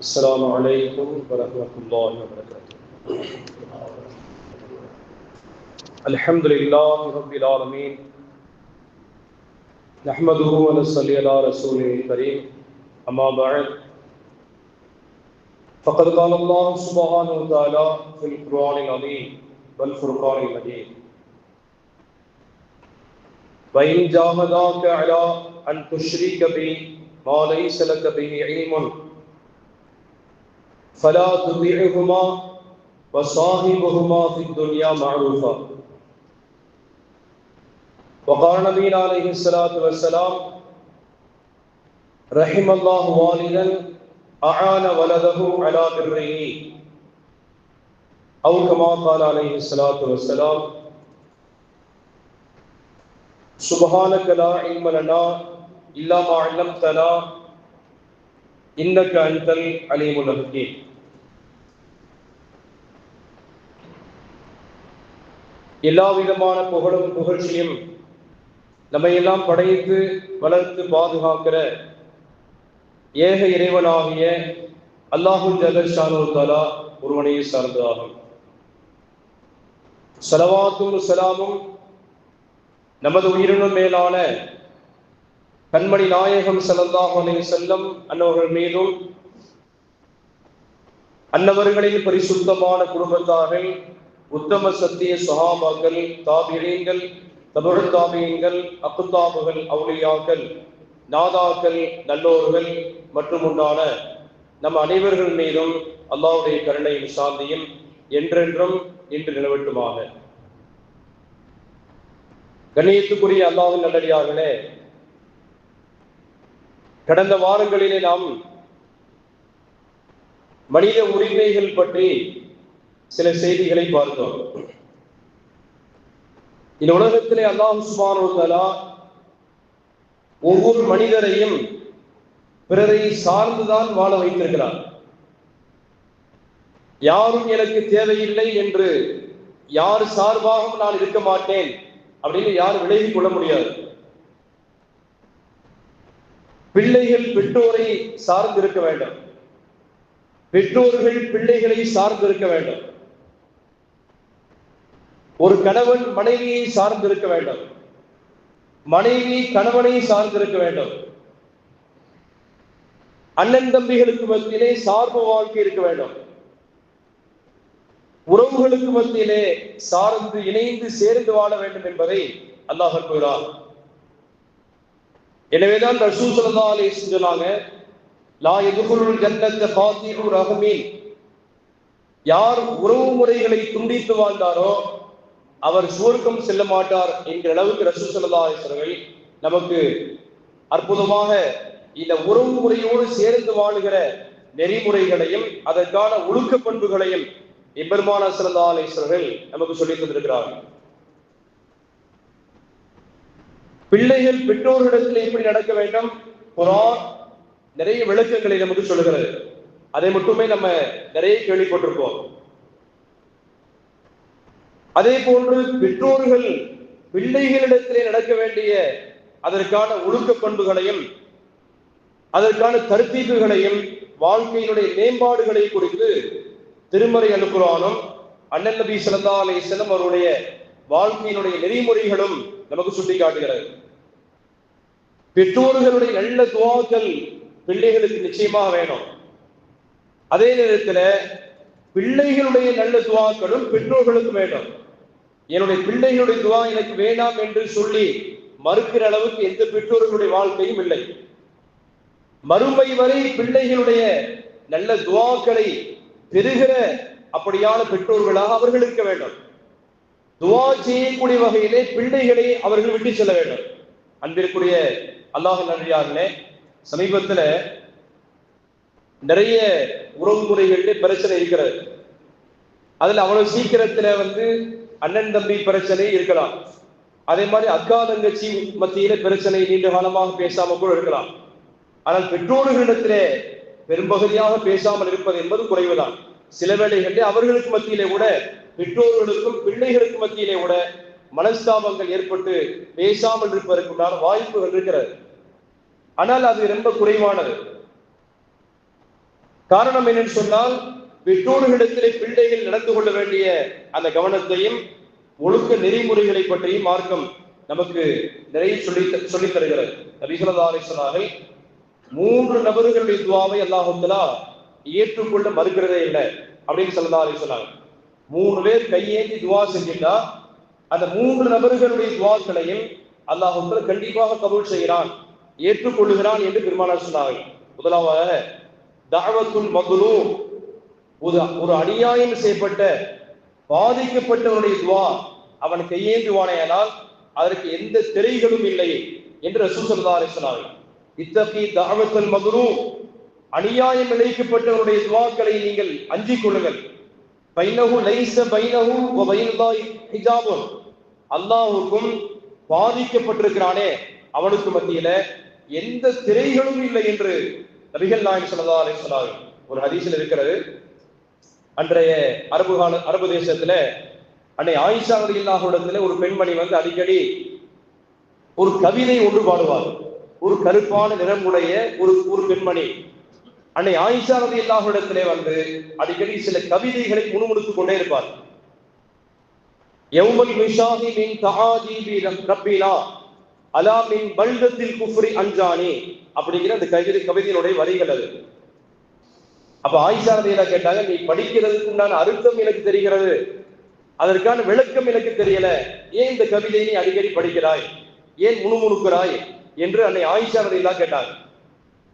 السلام عليكم ورحمة الله وبركاته. الحمد لله رب العالمين نحمده ونصلي على رسوله الكريم أما بعد فقد قال الله سبحانه وتعالى في القرآن العظيم والفرقان المجيد وإن جاهداك على أن تشرك بي ما ليس لك به علم فلا تطيعهما وصاحبهما في الدنيا معروفا. وقال نبينا عليه الصلاة والسلام رحم الله والدا أعان ولده على بره أو كما قال عليه الصلاة والسلام سبحانك لا علم لنا إلا ما علمتنا إنك أنت العليم الحكيم. எல்லா விதமான புகழும் புகழ்ச்சியும் நம்மை எல்லாம் படைத்து வளர்த்து பாதுகாக்கிற ஏக இறைவனாகிய அல்லாஹு ஜல்ல ஷானஹு தஆலா ஒருவனையே சார்ந்ததாகும். ஸலவாத்தும் ஸலாமும் நமது உயிரினும் மேலான கண்மணி நாயகம் ஸல்லல்லாஹு அலைஹி வஸல்லம் அன்னவர்கள் மீதும் அன்னவர்களின் பரிசுத்தமான குடும்பத்தார்கள் உத்தம சத்திய சஹாபாக்கள் தாபிஈன்கள் தபுஉ தாபிஈன்கள் அக்தாபுகள் அவுலியாக்கள் நாதாக்கள் நல்லோர்கள் மற்றும் உண்டான நம் அனைவர்கள் மீதும் அல்லாஹ்வுடைய கருணையும் சாந்தியும் என்றென்றும் இன்று நிலவட்டுமாக. கண்ணியத்துக்குரிய அல்லாஹ்வின் நல்லடியார்களே, கடந்த வாரங்களிலே நாம் மனித உரிமைகள் பற்றி சில செய்திகளை பார்த்தோம். இந்த உலகத்திலே அல்லாஹ் சுப்ஹானஹு வ தஆலா ஒவ்வொரு மனிதரையும் பிறரை சார்ந்துதான் வாழ வைத்திருக்கிறார். யாரும் எனக்கு தேவையில்லை என்று யார் சார்பாகவும் நான் இருக்க மாட்டேன் அப்படின்னு யாரும் விலகிக் கொள்ள முடியாது. பிள்ளைகள் பெற்றோரை சார்ந்திருக்க வேண்டும், பெற்றோர்கள் பிள்ளைகளை சார்ந்திருக்க வேண்டும், ஒரு கணவன் மனைவியை சார்ந்திருக்க வேண்டும், மனைவி கணவனை சார்ந்திருக்க வேண்டும், அண்ணன் தம்பிகளுக்கு மத்தியிலே சார்பு வாழ்க்கை இருக்க வேண்டும், உறவுகளுக்கு மத்தியிலே சார்ந்து இணைந்து சேர்ந்து வாழ வேண்டும் என்பதை அல்லாஹ் கூறுகிறார். எனவேதான் ரசூல் ஸல்லல்லாஹு அலைஹி வஸல்லம் சொன்னாங்க, லா யதுகுலுல் ஜன்னத ஃபாத்திஹு ரஹீம். யார் உறவு முறைகளை துண்டித்து வாழ்ந்தாரோ அவர் சுவர்க்கம் செல்ல மாட்டார் என்கிற அளவுக்கு ரசூல் ஸல்லல்லாஹு அலைஹி வஸல்லம் நமக்கு அற்புதமாக இந்த உறவு முறையோடு சேர்ந்து வாழுகிற நெறிமுறைகளையும் அதற்கான ஒழுக்க பண்புகளையும் எம்பெருமானார் ஸல்லல்லாஹு அலைஹி வஸல்லம் நமக்கு சொல்லித் தந்திருக்கிறார்கள். பிள்ளைகள் பெற்றோர்களிடத்தில் எப்படி நடக்க வேண்டும், குர்ஆன் நிறைய விளக்கங்களை நமக்கு சொல்லுகிறது. அதை மட்டுமே நம்ம நிறைய கேள்விப்பட்டிருப்போம். அதே போன்று பெற்றோர்கள் பிள்ளைகளிடத்திலே நடக்க வேண்டிய அதற்கான ஒழுக்க பண்புகளையும் அதற்கான தர்தீபுகளையும் வாழ்க்கையினுடைய மேம்பாடுகளை குறித்து திருமறை அல் குர்ஆனும் அண்ணல் நபி ஸல்லல்லாஹு அலைஹி வஸல்லம் அவருடைய வாழ்க்கையினுடைய நெறிமுறைகளும் நமக்கு சுட்டி காட்டுகிறது. பெற்றோர்களுடைய நல்ல துஆக்கள் பிள்ளைகளுக்கு நிச்சயமாக வேணும். அதே நேரத்தில் பிள்ளைகளுடைய நல்ல துஆக்களும் பெற்றோர்களுக்கு வேண்டும். என்னுடைய பிள்ளைகளுடைய துஆ எனக்கு வேண்டாம் என்று சொல்லி மறுக்கிற அளவுக்கு எந்த பெற்றோர்களுடைய வாழ்க்கையும் இல்லை. மறுமை வரை பிள்ளைகளுடைய நல்ல துஆக்களை பெறுகிற அப்படியான பெற்றோர்களாக அவர்கள் இருக்க வேண்டும். துஆ செய்யக்கூடிய வகையிலே பிள்ளைகளை அவர்கள் விட்டு செல்ல வேண்டும். அன்பிற்குரிய அல்லாஹ் நல்லடியார்களே, சமீபத்துல நிறைய உறவு முறைகளிலே பிரச்சனை இருக்கிறது. அதுல அவ்வளவு சீக்கிரத்துல அண்ணன் தம்பி பிரச்சனை இருக்கலாம், அதே மாதிரி அக்கா தங்கச்சி மத்தியில பிரச்சனை நீண்ட காலமாக பேசாம கூட இருக்கலாம். ஆனால் பெற்றோர்களிடத்திலே பெரும்பகுதியாக பேசாமல் இருப்பது என்பது குறைவுதான். சில வேளைகளிலே அவர்களுக்கு மத்தியிலே கூட பெற்றோர்களுக்கும் பிள்ளைகளுக்கு மத்தியிலே கூட மனஸ்தாபங்கள் ஏற்பட்டு பேசாமல் இருப்பதற்குண்டான வாய்ப்புகள் இருக்கிறது. ஆனால் அது ரொம்ப குறைவானது. காரணம் என்னன்னு சொன்னால், பெற்றோர்களிடத்திலே பிள்ளைகள் நடந்து கொள்ள வேண்டிய அந்த கவனத்தையும் ஒழுக்க நெறிமுறைகளை பற்றியும் மார்க்கம் நமக்கு நிறைய சொல்லித் தருகிறது. நபி ஸல்லல்லாஹு அலைஹி வஸல்லம் 3 நபர்களுடைய துஆவை அல்லாஹ் தஆலா ஏற்றுக்கொள்ள மறுக்கிறதே இல்லை அப்படின்னு ஸல்லல்லாஹு அலைஹி வஸல்லம். 3 பேர் கையேந்தி துஆ செஞ்சிட்டா அந்த 3 நபர்களுடைய துஆக்களையும் அல்லாஹ் தஆலா கண்டிப்பாக கபூல் செய்கிறான், ஏற்றுக்கொள்ளுகிறான் என்று பெருமானார் சொன்னார்கள். முதலாவது தஅவத்துல் மظلوم, ஒரு அநியாயம் செய்யப்பட்ட பாதிக்கப்பட்டவனுடைய துஆ அவன் கையேந்துவானேயானால் அதற்கு எந்த திரைகளும் இல்லை என்று ரசூல் ஸல்லல்லாஹு அலைஹி வஸல்லம். இத்தகி தஅவத்துல் மظلوم, அநியாயம் இழைக்கப்பட்டவனுடைய துஆக்களை நீங்கள் அஞ்சிக் கொள்ளுங்கள். பைனஹு லைஸ பைனஹு வ பைனல்லாஹி ஹிஜாபுன், அல்லாஹ்வுக்கும் பாதிக்கப்பட்டிருக்கிறானே அவனுக்கு மத்தியில எந்த திரைகளும் இல்லை என்று நபிகள் நாயகம் ஸல்லல்லாஹு அலைஹி வஸல்லம் ஒரு ஹதீஸில் இருக்கிறது. அன்றைய அரபு தேசத்துல அன்னை ஆயிஷா ரலியல்லாஹு அன்ஹா ஒரு பெண்மணி வந்து அடிக்கடி ஒரு கவிதை ஒன்று பாடுவார். ஒரு கருப்பான நிறமுடைய ஒரு பெண்மணி அன்னை ஆயிஷா ரலியல்லாஹு அன்ஹா வந்து அடிக்கடி சில கவிதைகளை முணுமுணுத்துக் கொண்டே இருப்பார். யௌமல் மிஷாஹி மின் தஆஜீபி ரப்பினா அலா மின் பல்தத்தில் குஃப்ரி அன்ஜானி அப்படிங்கிற அந்த கவிதையினுடைய வரிகள் அது. அப்ப ஆயிஷா ரலியல்லாஹு கேட்டாங்க, நீ படிக்கிறதுக்கு உண்டான அர்த்தம் எனக்கு தெரிகிறது, அதற்கான விளக்கம் எனக்கு தெரியல, ஏன் இந்த கவிதையை நீ அடிக்கடி படிக்கிறாய், ஏன் முணுமுணுக்கிறாய் என்று அன்னை ஆயிஷா ரலியல்லாஹு கேட்டாங்க.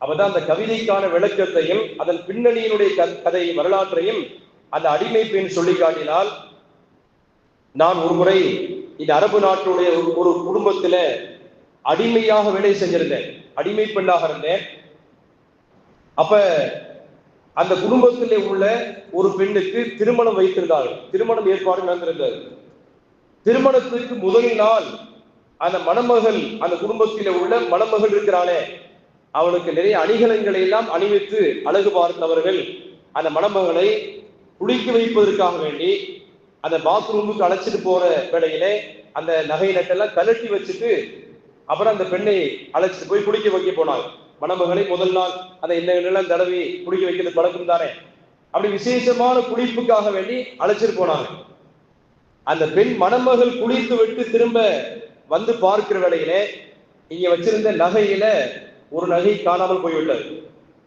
அப்பதான் அந்த கவிதைக்கான விளக்கத்தையும் அதன் பின்னணியினுடைய கதை வரலாற்றையும் அந்த அடிமை பெண் சொல்லி காட்டினால், நான் ஒரு முறை இந்த அரபு நாட்டுடைய ஒரு குடும்பத்துல அடிமையாக வேலை செஞ்சிருந்தேன், அடிமை பெண்ணாக இருந்தேன். அப்ப அந்த குடும்பத்திலே உள்ள ஒரு பெண்ணுக்கு திருமணம் வைத்திருந்தார்கள், திருமணம் ஏற்பாடு நடந்திருந்தது. திருமணத்திற்கு முதல் நாள் அந்த மணமகள், அந்த குடும்பத்திலே உள்ள மணமகள் இருக்கிறானே அவளுக்கு நிறைய அணிகலன்களை எல்லாம் அணிவித்து அழகு பார்த்தவர்கள் அந்த மணமகளை குளிக்க வைப்பதற்காக வேண்டி அந்த பாத்ரூமுக்கு அழைச்சிட்டு போற வேளையிலே அந்த நகை நட்டெல்லாம் கலட்டி வச்சுட்டு அப்புறம் அந்த பெண்ணை அழைச்சிட்டு போய் குளிக்க வைக்க போனாங்க. மணமகளை முதல் நாள் அந்த எண்ணெய் தடவி குளிக்க வைக்கிறது பழக்கம் தானே, அப்படி விசேஷமான குளிப்புக்காக வேண்டி அழைச்சிட்டு போனாங்க. அந்த பெண் மணமகள் குளித்து விட்டு திரும்ப வந்து பார்க்கிற வேளையிலே இங்க வச்சிருந்த நகையில ஒரு நகை காணாமல் போய்விட்டது.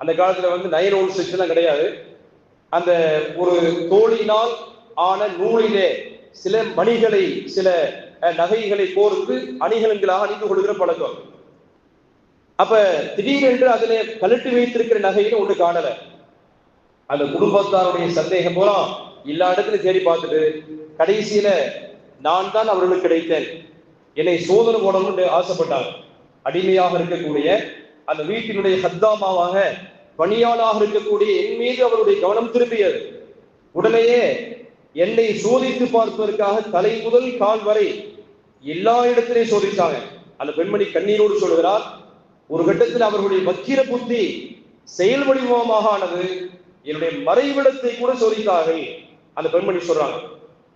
அந்த காலத்துல வந்து 916 எல்லாம் கிடையாது. அந்த ஒரு தோழினால் ஆன நூலிலே சில மணிகளை, சில நகைகளை கோர்த்து அணிகலன்களாக அணிந்து கொள்கிற பழக்கம். அப்ப திடீரென்று அதிலே கழட்டி வைத்திருக்கிற நகையில ஒன்று காணல. அந்த குடும்பத்தாருடைய சந்தேகம் போல எல்லா இடத்துலையும் தேடி பார்த்துட்டு கடைசியில நான் தான் அவர்களுக்கு கிடைத்தேன், என்னை சோதனை போடணும்னு ஆசைப்பட்டாங்க. அடிமையாக இருக்கக்கூடிய அந்த வீட்டினுடைய ஹத்தாமாவாக பணியாளாக இருக்கக்கூடிய என் மீது அவருடைய கவனம் திரும்பியது. உடனேயே என்னை சோதித்து பார்ப்பதற்காக தலை முதல் கால் வரை எல்லா இடத்திலையும் சோதித்தாங்க. அந்த பெண்மணி கண்ணீரோடு சொல்கிறார், ஒரு கட்டத்தில் அவர்களுடைய வக்கிர புத்தி செயல் வடிவமாக ஆனது, என்னுடைய மறைவிடத்தை கூட சோதித்தார்கள். அந்த பெண்மணி சொல்றாங்க,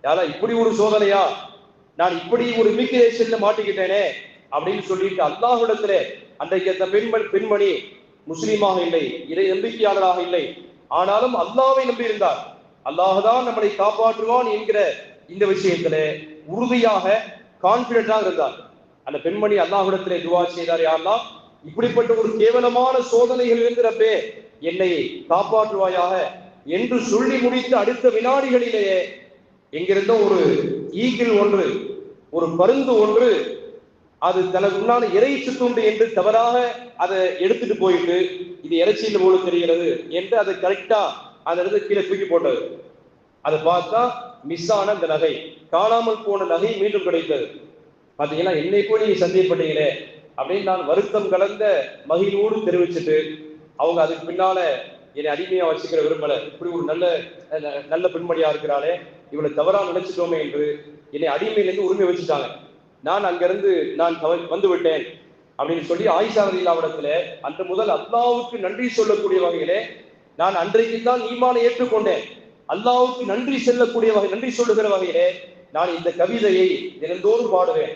யாரா இப்படி ஒரு சோதனையா, நான் இப்படி ஒரு இமிகிரேஷன்ல மாட்டிக்கிட்டேனே அப்படின்னு சொல்லிட்டு அல்லாஹ்விடத்துல அன்றைக்கு அந்த பெண்மணி முஸ்லீமாக இல்லை, இறை நம்பிக்கையாளராக இல்லை, ஆனாலும் அல்லாஹ்வை நம்பி இருந்தார். அல்லாஹ்தான் நம்மளை காப்பாற்றுவான் என்கிற இந்த விஷயத்துல உறுதியாக கான்பிடென்டாக இருந்தார். அந்த பெண்மணி அல்லாஹ்விடத்திலே துஆ செய்தார், யா அல்லாஹ் இப்படிப்பட்ட ஒரு கேவலமான சோதனைகள் இருக்கிறப்பே என்னை காப்பாற்றுவாயாக என்று சொல்லி முடித்த அடுத்த வினாடிகளிலேயே எங்கிருந்த ஒரு ஈகிள் ஒன்று, ஒரு பருந்து ஒன்று, அது தனக்கு முன்னால இறைச்சி துண்டு என்று தவறாக அதை எடுத்துட்டு போயிட்டு இது இறைச்சியில் போல தெரிகிறது என்று அதை கரெக்டா அந்த இடத்துல கீழே தூக்கி போட்டது. அதை பார்த்தா மிஸ் ஆன அந்த நகை, காணாமல் போன நகை மீண்டும் கிடைத்தது. பாத்தீங்கன்னா என்னை போய் நீங்க சந்தேகப்பட்டீங்களே அப்படின்னு நான் வருத்தம் கலந்த மகிழ்வோடு தெரிவிச்சுட்டு, அவங்க அதுக்கு பின்னால என்னை அடிமையா வச்சுக்கிற விரும்பல, இப்படி ஒரு நல்ல பெண்மணியா இருக்கிறாளே இவளை தவறா நினைச்சிட்டோமே என்று என்னை அடிமையிலிருந்து உரிமை வச்சுட்டாங்க. நான் அங்கிருந்து நான் வந்து விட்டேன் அப்படின்னு சொல்லி ஆயிஷா ரலியல்லாஹு அன்று முதல் அல்லாஹ்வுக்கு நன்றி சொல்லக்கூடிய வகையிலே நான் அன்றைக்கு தான் ஈமானை ஏற்றுக்கொண்டேன். அல்லாஹ்வுக்கு நன்றி சொல்லுகிற வகையிலே நான் இந்த கவிதையை தினந்தோறும் பாடுவேன்.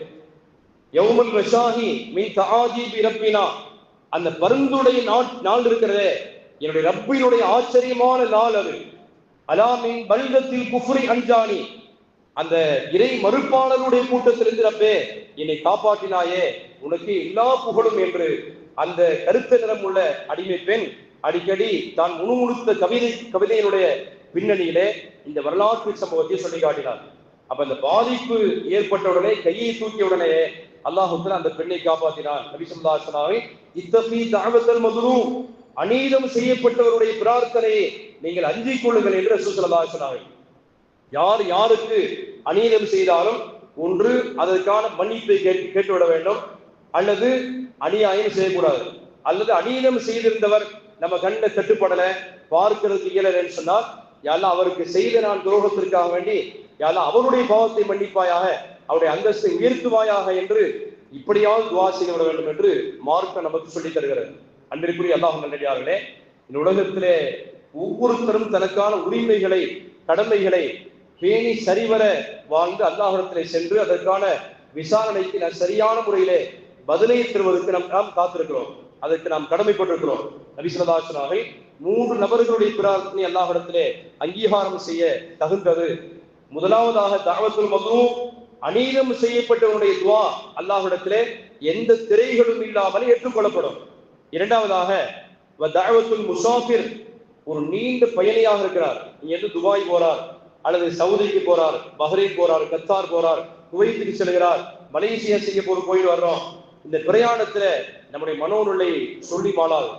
யௌமல் வஷாஹி மின் தஆஜீபி ரப்பினா, அந்த பருந்துடைய நாள் இருக்கிறதே, என்னுடைய ரப்பினுடைய ஆச்சரியமான நாள் அது. அலாமின் பல்கத்தில் குஃப்ரி அஞ்சானி, அந்த இறை மறுப்பாளருடைய கூட்டத்திலிருந்து ரப்பே என்னை காப்பாற்றினாயே, உனக்கு எல்லா புகழும் என்று அந்த கருத்த நிறம் உள்ள அடிமை பெண் அடிக்கடி தான் முணுமுணுத்த கவிதையினுடைய பின்னணியிலே இந்த வரலாற்று சம்பவத்தை சொல்லி காட்டினார். அப்ப அந்த பாதிப்பு ஏற்பட்ட உடனே கையை தூக்கிய உடனே அல்லாஹ் அந்த பெண்ணை காப்பாற்றினார். நபி ஸல்லல்லாஹு அலைஹி வஸல்லம் இத்தஃபி தஅவத்தல் மதுலூம், அநீதம் செய்யப்பட்டவருடைய பிரார்த்தனையை நீங்கள் அஞ்சிக் கொள்ளுங்கள் என்று ரசூல் ஸல்லல்லாஹு அலைஹி வஸல்லம். யார் யாருக்கு அநீதம் செய்தாலும் ஒன்று அதற்கான மன்னிப்பை கேட்டுவிட வேண்டும், அல்லது அநியாயம் செய்யக்கூடாது. அல்லது அநீதம் செய்திருந்தவர் நம்ம கண்ணை தட்டுப்படல, பார்க்கிறதுக்கு இயலன்னு சொன்னால், யாரெல்லாம் அவருக்கு செய்த நான் துரோகத்திற்காக வேண்டி யாரெல்லாம் அவருடைய பாவத்தை மன்னிப்பாயாக, அவருடைய அந்தஸ்தை உயர்த்துவாயாக என்று இப்படியாவது துவா செய்து விட வேண்டும் என்று மார்க்க நமக்கு சொல்லித் தருகிறது. அன்பிற்குரிய அல்லாஹ் நல்லடியார்களே, இந்த உலகத்திலே ஒவ்வொருத்தரும் தனக்கான உரிமைகளை கடமைகளை பேணி சரிவர வாழ்ந்து அல்லாஹ்விடத்திலே சென்று அதற்கான விசாரணைக்கு சரியான முறையிலே பதிலை தருவதற்கு நாம் காத்திருக்கிறோம், அதற்கு நாம் கடமைப்பட்டிருக்கிறோம். நபி ஸல்லல்லாஹு அலைஹி வஸல்லம் 3 நபர்களுடைய பிரார்த்தனை அல்லாஹ்விடத்திலே அங்கீகாரம் செய்ய தகுந்தது. முதலாவதாக தஅவத்துல் மதுலூம், அநீதம் செய்யப்பட்டவனுடைய துவா அல்லாஹ்விடத்திலே எந்த திரைகளும் இல்லாமல் ஏற்றுக்கொள்ளப்படும். இரண்டாவதாக தஅவத்துல் முஸாஃபிர், ஒரு நீண்ட பயணியாக இருக்கிறார், இங்கிருந்து துபாய் போறார், அல்லது சவுதிக்கு போறார், பஹ்ரைன் போறார், கத்தார் போறார், குவைத்துக்கு செல்கிறார், மலேசியா சிங்கப்பூர் போயிட்டு வர்றோம். இந்த பிரயாணத்துல நம்முடைய மனோநிலை சொல்லி மாளால்,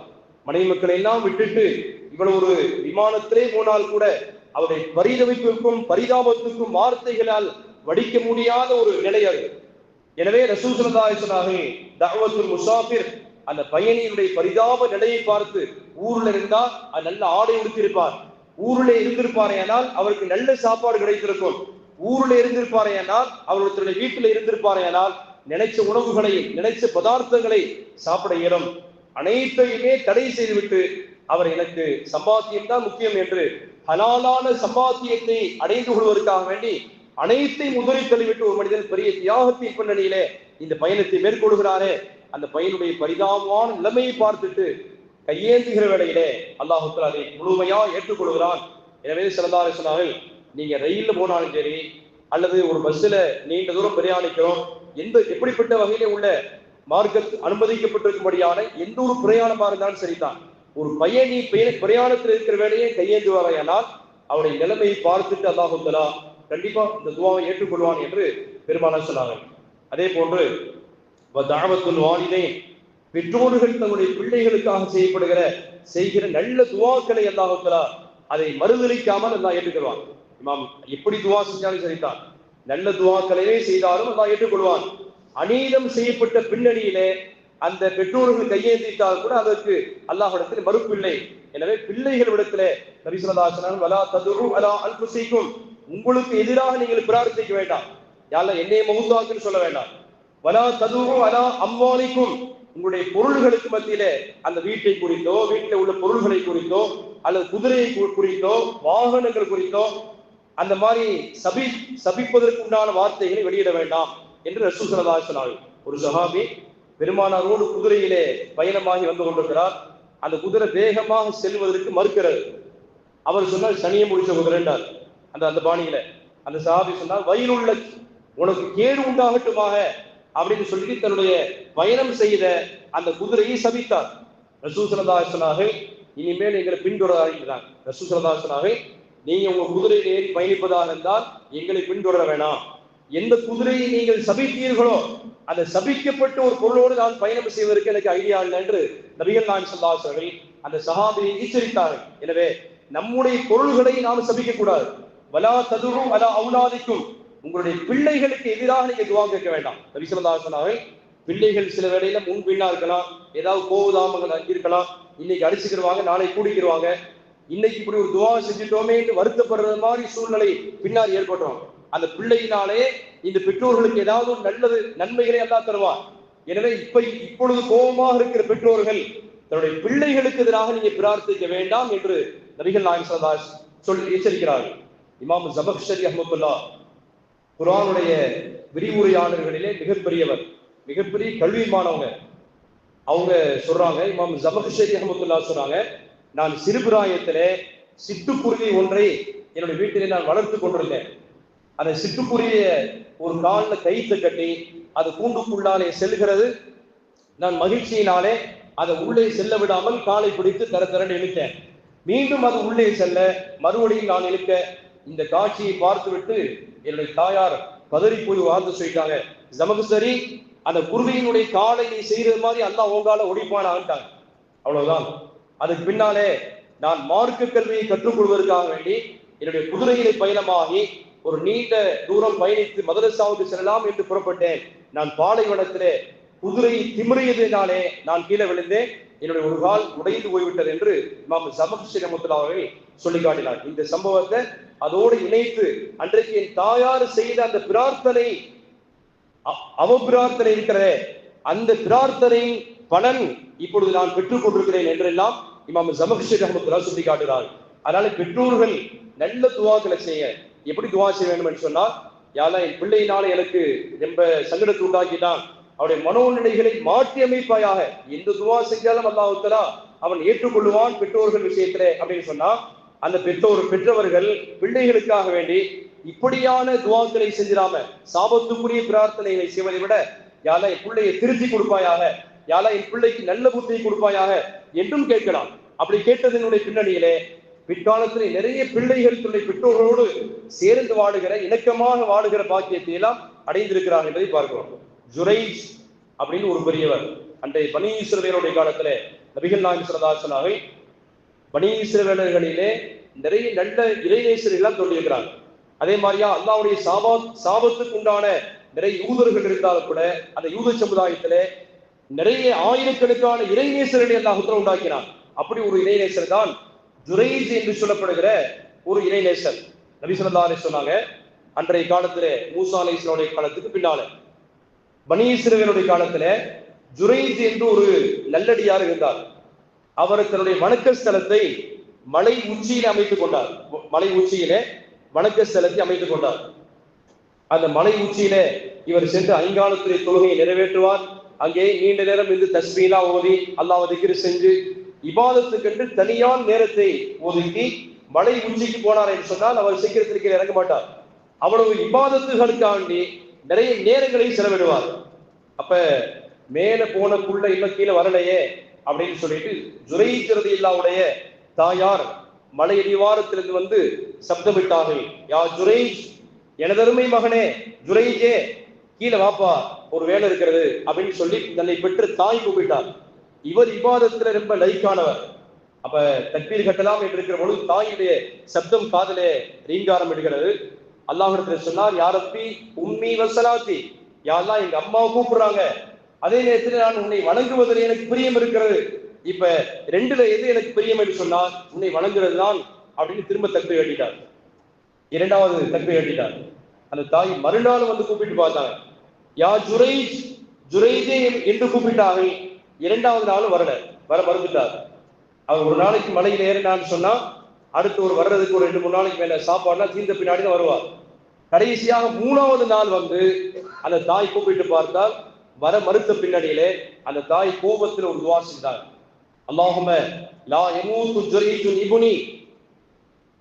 மனைவி மக்களை எல்லாம் விட்டுட்டு இவ்வளவு ஒரு விமானத்திலே போனால் கூட அவருடைய பரிதவிப்புக்கும் பரிதாபத்துக்கும் வார்த்தைகளால் வடிக்க முடியாத ஒரு நிலை அது. எனவே ரசூல் ஸல்லல்லாஹு அலைஹி வஸல்லம் தஅவத்துல் முஸாஃபிர், அந்த பயணியினுடைய பரிதாப நிலையை பார்த்து, ஊர்ல இருந்தா நல்ல ஆடை உடுத்திருப்பார், ஊருல இருந்திருப்பாரேனால் அவருக்கு நல்ல சாப்பாடு கிடைத்திருக்கும், ஊருல இருந்திருப்பாரேனால் அவருடைய வீட்டுல இருந்திருப்பாரேனால் நினைச்ச உணவுகளை நினைச்ச பதார்த்தங்களை சாப்பிட இயலும். அனைத்தையுமே தடை செய்துவிட்டு அவர் எனக்கு சம்பாத்தியம் தான் முக்கியம் என்று ஹலாலான சம்பாத்தியத்தை அடைந்து கொள்வதற்காக வேண்டி அனைத்தையும் உதறி தள்ளிவிட்டு ஒரு மனிதன் பெரிய தியாகத்தின் பின்னணியிலே இந்த பயணத்தை மேற்கொள்கிறாரே, அந்த பையனுடைய பரிதாபமான நிலைமையை பார்த்துட்டு கையேந்துகிற வேளையிலே அல்லாஹ் தஆலா அதை முழுமையா ஏற்றுக்கொள்கிறான். எனவே ஸல்லல்லாஹு அலைஹி வஸல்லம், நீங்க ரயில்ல போனாலும் சரி, அல்லது ஒரு பஸ்ல நீண்ட தூரம் பிரயாணிக்கிறோம், எப்படிப்பட்ட வகையிலே உள்ள மார்க்கத்தில் அனுமதிக்கப்பட்டிருக்கும்படியான எந்த ஒரு பிரயாணமாக இருந்தாலும் சரிதான், ஒரு பயணி பிரயாணத்தில் இருக்கிற வேலையை கையேந்துவாரையானால் அவருடைய நிலைமையை பார்த்துட்டு அல்லாஹ் தஆலா கண்டிப்பா இந்த துவாவை ஏற்றுக்கொள்வான் என்று பெருமானார் சொன்னாங்க. அதே போன்று தஅவத்துல் வாலிதைன், பெற்றோர்கள் தங்களுடைய பிள்ளைகளுக்காக செய்கிற நல்ல துவாக்களை அல்லாஹ் தஆலா அதை மறுதலிக்காமல் அல்லாஹ் ஏற்றுக்கொள்வான். இமாம் எப்படி துவா செஞ்சாலும் சரிதான், நல்ல துவாக்களையே செய்தாலும் அல்லாஹ் ஏற்றுக்கொள்வான். அநீதம் செய்யப்பட்ட பின்னணியிலே அந்த பெற்றோர்கள் கையேந்தித்தால் கூட அதற்கு அல்லாஹ்விடத்தில் மறுப்பில்லை. எனவே பிள்ளைகளிடத்திலே நபி ஸல்லல்லாஹு அலைஹி வஸல்லம் வலா ததுரு அலா அன்ஃபுஸிக்கும், உங்களுக்கு எதிராக நீங்கள் பிரார்த்திக்க வேண்டாம், யாரெல்லாம் என்னை மௌத்தாக்குன்னு சொல்ல வேண்டாம். வலா ததுரு அலா அம்வாலிக்கும், உங்களுடைய பொருள்களுக்கு மத்தியிலே அந்த வீட்டை குறித்தோ வீட்டில் உள்ள பொருள்களை குறித்தோ அல்லது குதிரையை குறித்தோ வாகனங்கள் குறித்தோ அந்த மாதிரி சபிப்பதற்கு உண்டான வார்த்தைகளை வெளியிட வேண்டாம் என்று ரசூல் ஸல்லல்லாஹு அலைஹி வஸல்லம். ஒரு சஹாபி பெருமானாரோடு குதிரையிலே பயணமாகி வந்து கொண்டிருக்கிறார். அந்த குதிரை வேகமாக செல்வதற்கு மறுக்கிறது. அவர் சொன்னால் சனியை முடிச்ச குதிரைன்றார். அந்த பாணியில அந்த சஹாபி சொன்னால் வயிறுள்ள உனக்கு கேடு உண்டாகட்டுமாக அப்படின்னு சொல்லி தன்னுடைய பயணம் செய்த அந்த குதிரையை சபித்தார். ரசூல் ஸல்லல்லாஹு அலைஹி வஸல்லம், இனிமேல் எங்களை பின்தொடராகிறாங்க. ரசூல் ஸல்லல்லாஹு அலைஹி வஸல்லம், நீங்க உங்க குதிரையில் ஏறி பயணிப்பதாக இருந்தால் எங்களை பின்தொடர வேணாம். எந்த குதிரையை நீங்கள் சபித்தீர்களோ அந்த சபிக்கப்பட்ட ஒரு பொருளோடு நான் பயணம் செய்வதற்கு எனக்கு ஐடியா இல்லை என்று நபிகள் நாயகம் ஸல்லல்லாஹு அலைஹி வஸல்லம் அந்த சஹாபியை எச்சரித்தார்கள். எனவே நம்முடைய பொருள்களை நாம் சபிக்க கூடாது. வலா ததுரு அலா அவுலாதிக்கும், உங்களுடைய பிள்ளைகளுக்கு எதிராக நீங்க துவா கேட்க வேண்டாம். நபி ஸல்லல்லாஹு அலைஹி வஸல்லம், பிள்ளைகள் சில வேளையில முன்பின்னா இருக்கலாம், ஏதாவது கோவதாமங்கள் இருக்கலாம், இன்னைக்கு அடிச்சுக்கிடுவாங்க, நாளை கூடிக்கிடுவாங்க, இன்னைக்கு இப்படி ஒரு துவா செஞ்சுட்டோமே என்று வருத்தப்படுறது மாதிரி சூழ்நிலை பின்னால் ஏற்பட்டோம். அந்த பிள்ளையினாலே இந்த பெற்றோர்களுக்கு ஏதாவது ஒரு நல்லது நன்மைகளை அல்லாஹ் தருவார். எனவே இப்பொழுது கோபமாக இருக்கிற பெற்றோர்கள் தன்னுடைய பிள்ளைகளுக்கு எதிராக நீங்க பிரார்த்திக்க வேண்டாம் என்று நபிகள் நாயகம் ஸல்லல்லாஹு அலைஹி வஸல்லம் சொல்லி எச்சரிக்கிறார்கள். இமாம் ஜமக்ஷரி ரஹ்மத்துல்லாஹ் குர்ஆனுடைய விரிவுரையாளர்களிலே மிகப்பெரியவர், மிகப்பெரிய கல்விமானவங்க. அவங்க சொல்றாங்க, இமாம் ஜமக்ஷரி ரஹ்மத்துல்லாஹ் சொல்றாங்க, நான் சிறுபிராயத்திலே சிட்டுக்குருவி ஒன்றை என்னுடைய வீட்டிலே நான் வளர்த்து கொண்டிருந்தேன். அந்த சிட்டுக்குருவிய ஒரு காலில் கயிற்று கட்டி அது கூண்டுக்குள்ளாலே செல்கிறது. நான் மகிழ்ச்சியினாலே அதை உள்ளே செல்ல விடாமல் காலை பிடித்து தர தரன்னு இழுத்தேன். மீண்டும் அது உள்ளே செல்ல மறுபடியும் நான் இழுக்க இந்த காட்சியை பார்த்துவிட்டு என்னுடைய தாயார் பதறி போய் வார்த்தை சொல்லிட்டாங்க, நமக்கு சரி அந்த குருவியினுடைய காலை நீ செய்யறது மாதிரி அல்லாஹ் உங்கால ஒடிப்பானான்ட்டாங்க. அவ்வளவுதான். அதுக்கு பின்னாலே நான் மார்க்க கல்வியை கற்றுக்கொள்வதற்காக வேண்டி என்னுடைய குதிரையிலே பயணமாகி ஒரு நீண்ட தூரம் பயணித்து மதரசாவுக்கு செல்லலாம் என்று புறப்பட்டேன். நான் பாலைவனத்திலே குதிரை திமிரியதினாலே நான் கீழே விழுந்தேன். என்னுடைய ஒரு கால் உடைந்து போய்விட்டது என்று இமாம் ஜமக்ஷரி ரஹ்மத்துல்லாஹி அலைஹி சொல்லி காட்டினார். இந்த சம்பவத்தை அதோடு இணைத்து அன்றைக்கு என் தாயார் செய்த அந்த பிரார்த்தனை, பிரார்த்தனை இருக்கிறதே, அந்த பிரார்த்தனையின் பலன் இப்பொழுது நான் பெற்றுக் கொண்டிருக்கிறேன் என்றெல்லாம் இமாம் ஜமக்ஷரி ரஹ்மத்துல்லாஹி சொல்லி காட்டுகிறார். அதனால பெற்றோர்கள் நல்ல துவாக்களை செய்ய, எப்படி துவா செய்ய வேண்டும் என்று சொன்னால், யாரா என் பிள்ளையினால எனக்கு ரொம்ப சங்கடத்தை உண்டாக்கிட்டான், அவருடைய மனோநிலைகளை மாற்றி அமைப்பாயாக. எந்த துவா செஞ்சாலும் அல்லாஹ் தஆலா அவன் ஏற்றுக்கொள்ளுவான் பெற்றோர்கள் விஷயத்திலே அப்படின்னு சொன்னா, அந்த பெற்றவர்கள் பிள்ளைகளுக்காக வேண்டி இப்படியான துவாக்களை செஞ்சிடாம சாபத்துக்குரிய பிரார்த்தனைகளை செய்வதை விட, யாரா என் பிள்ளையை திருத்தி கொடுப்பாயாக, யாரா என் பிள்ளைக்கு நல்ல புத்தியை கொடுப்பாயாக என்றும் கேட்கலாம். அப்படி கேட்டதனுடைய பின்னணியிலே பிற்காலத்தில் நிறைய பிள்ளைகள் தன்னுடைய பெற்றோர்களோடு சேர்ந்து வாழுகிற, இணக்கமாக வாழுகிற பாக்கியத்தை எல்லாம் அடைந்திருக்கிறார் என்பதை பார்க்கிறோம். ஜுரைஜ் அப்படின்னு ஒரு பெரியவர், அன்றைய பனி இஸ்ரவேலுடைய காலத்துல நபிகள் நாயகம் ஸல்லல்லாஹு அலைஹி வஸல்லம் அவர்கள் பனி இஸ்ரவேலர்களிலே நிறைய நல்ல இறைநேசர்கள் எல்லாம் தோன்றியிருக்கிறாங்க. அதே மாதிரியா அல்லாஹ்வுடைய சாபத்துக்கு உண்டான நிறைய யூதர்கள் இருந்தாலும் கூட அந்த யூத சமுதாயத்திலே நிறைய ஆயிரக்கணக்கான இறைநேசர்களை அல்லாஹ் உண்டாக்கினான். அப்படி ஒரு இறைநேசர் தான் ஜுரைஜ் என்று சொல்லப்படுகிற ஒரு இறைநேசர். நபி ஸல்லல்லாஹு அலைஹி சொன்னாங்க, அன்றைய காலத்திலே மூசா அலைஹிஸ்ஸலாமுடைய காலத்துக்கு பின்னால பனி இஸ்ரவேலுடைய காலத்துல ஜுரைஜ் என்று ஒரு நல்லடியார் இருந்தார். அவர் தன்னுடைய வணக்க ஸ்தலத்தை மலை உச்சியில அமைத்துக் கொண்டார். மலை உச்சியிலே வணக்க ஸ்தலத்தை அமைத்துக் கொண்டார். அந்த மலை உச்சியில இவர் சென்று ஐங்காலத்துடைய தொழுகையை நிறைவேற்றுவார். அங்கே நீண்ட நேரம் இருந்து தஸ்பீலா ஓதி அல்லாஹ்வை திக்ர் செஞ்சு இபாதத்துக்கென்று தனியான நேரத்தை ஒதுக்கி மலை உச்சிக்கு போனார் என்று சொன்னால் அவர் சீக்கிரத்திற்கு இறங்க மாட்டார். அவ்வளவு இபாதத்துகளுக்காண்டி நிறைய நேரங்களை செலவிடுவார். அப்ப மேல போனக்குள்ள இன்னும் கீழே வரலையே அப்படின்னு சொல்லிட்டு ஜுரைஜ் ரலியல்லாஹுடைய தாயார் மலை அடிவாரத்திலிருந்து வந்து சப்தமிட்டார்கள், யா ஜுரைஜ், எனதருமை மகனே ஜுரைஜே, கீழே வாப்பா, ஒரு வேலை இருக்கிறது அப்படின்னு சொல்லி தன்னை பெற்று தாய் கூப்பிட்டார். இவர் இபாதத்துல ரொம்ப லைக்கானவர். அப்ப தக்பீர் கட்டலாம் என்று இருக்கிற பொழுது தாயுடைய சப்தம் காதலே ரீங்காரம் எடுக்கிறது. அல்லாஹ்விடத்தில் சொன்னார், யா ரப்பி உம்மி வஸலாத்தி, யா அல்லாஹ் எங்க அம்மாவை கூப்பிடுறாங்க, அதே நேரத்தில் நான் உன்னை வணங்குவதில் எனக்கு பிரியம் இருக்கிறது. இப்ப ரெண்டுல எது எனக்கு பிரியம் என்று சொன்னால் உன்னை வணங்குறது தான் அப்படின்னு திரும்ப தக்பீர் கட்டிட்டார். இரண்டாவது தக்பீர் கட்டிட்டார். அந்த தாய் மறுநாள் வந்து கூப்பிட்டு பார்த்தாங்க, யா ஜுரைஜ், ஜுரைஜே என்று கூப்பிட்டார்கள். இரண்டாவது நாளும் வர மறுத்துட்டார். அவர் ஒரு நாளைக்கு மலையில் ஏறினான்னு சொன்னா அடுத்து ஒரு வர்றதுக்கு ஒரு 2-3 நாளைக்கு மேல சாப்பாடுலாம் தீர்ந்த பின்னாடி தான் வருவார். கடைசியாக 3வது நாள் வந்து அந்த தாய் கூப்பிட்டு பார்த்தால் வர மறுத்த பின்னணியிலே அந்த தாய் கோபத்தில் ஒரு துவா செஞ்சார், அல்லாஹும்ம லா யமூது ஜுரைஜுன் இப்னி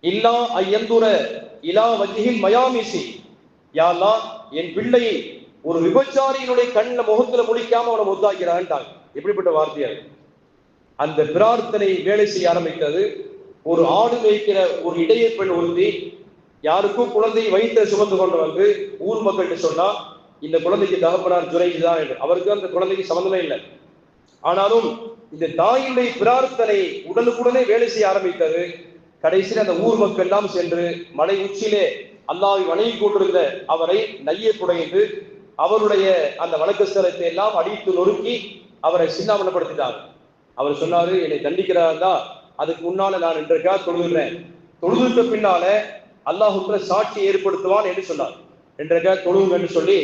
இல்லா அய்யந்துர இலா வஜ்ஹில் மயாமிசி, யா அல்லாஹ் என் பிள்ளையை ஒரு விபச்சாரியினுடைய கண்ணுல முகத்துல முடிக்காம அவனை முத்தாக்கிறான்ட்டாங்க. எப்படிப்பட்ட வார்த்தையார்! அந்த பிரார்த்தனை வேலை செய்ய ஆரம்பித்தது. ஒரு ஆடு வைக்கிற ஒரு இடையே பெண் ஒருத்தி யாருக்கும் குழந்தையை வைத்த சுமந்து கொண்டு வந்து ஊர் மக்கள்கிட்ட சொன்னா, இந்த குழந்தைக்கு தகப்பனார் ஜுரைஜ் தான் என்று. அவருக்கு அந்த குழந்தைக்கு சம்பந்தமே இல்லை. ஆனாலும் இந்த தாயுடைய பிரார்த்தனை உடனுக்குடனே வேலை செய்ய ஆரம்பித்தது. கடைசியில் அந்த ஊர் மக்கள் எல்லாம் சென்று மலை உச்சியிலே அல்லாஹ்வை வணங்கி கொண்டிருந்த அவரை நையை புடைந்து அவருடைய அந்த வணக்க ஸ்தலத்தை எல்லாம் அடித்து நொறுக்கி அவரை சின்னாமணப்படுத்திட்டார். அவர் சொன்னாரு, என்னை தண்டிக்கிறாரா, அதுக்கு முன்னால நான் 2 ரக்காத் தொழுகிறேன், தொழுதுட்ட பின்னால அல்லாஹ்வுக்கு சாட்சி ஏற்படுத்துவான் என்று சொன்னார். 2 ரக்காத் தொழுவுங்க என்று சொல்லி